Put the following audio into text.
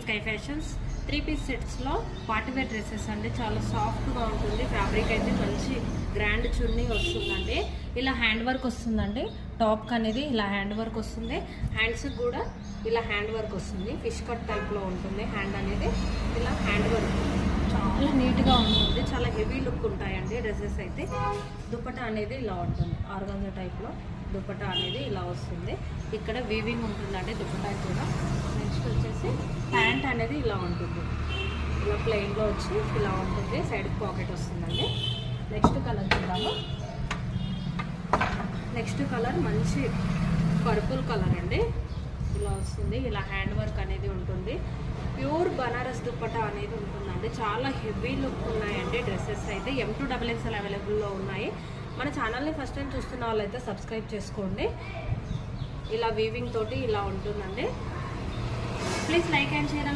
Sky fashions 3-piece సెట్స్లో party wear dresses అండి. చాలా సాఫ్ట్గా ఉంటుంది. ఫ్యాబ్రిక్ అయితే మంచి గ్రాండ్ చున్నీ వస్తుందండి. ఇలా హ్యాండ్ వర్క్ వస్తుందండి. టాప్కి అనేది ఇలా హ్యాండ్ వర్క్ వస్తుంది. హ్యాండ్స్కి కూడా ఇలా హ్యాండ్ వర్క్ వస్తుంది. ఫిష్ కట్ టైప్లో ఉంటుంది. హ్యాండ్ అనేది ఇలా హ్యాండ్ వర్క్ చాలా నీట్గా ఉంటుంది. చాలా హెవీ లుక్ ఉంటాయండి డ్రెస్సెస్ అయితే. దుపట్టా అనేది ఇలా ఉంటుంది. ఆర్గాంజా టైప్లో దుపట్టా అనేది ఇలా వస్తుంది. ఇక్కడ వీవింగ్ ఉంటుందండి దుపట్టా కూడా. నెక్స్ట్ వచ్చేసి ప్యాంట్ అనేది ఇలా ఉంటుంది. ఇలా ప్లెయిన్లో వచ్చి ఇలా ఉంటుంది. సైడ్కి పాకెట్ వస్తుందండి. నెక్స్ట్ కలర్ చూద్దాము. నెక్స్ట్ కలర్ మంచి పర్పుల్ కలర్ అండి. ఇలా వస్తుంది. ఇలా హ్యాండ్ వర్క్ అనేది ఉంటుంది. ప్యూర్ బనారస్ దుపట్టా అనేది ఉంటుందండి. చాలా హెవీ లుక్ ఉన్నాయండి డ్రెస్సెస్ అయితే. M2XXL అవైలబుల్లో ఉన్నాయి. మన ఛానల్ని ఫస్ట్ టైం చూస్తున్న వాళ్ళైతే సబ్స్క్రైబ్ చేసుకోండి. ఇలా వీవింగ్ తోటి ఇలా ఉంటుందండి. Please like and share.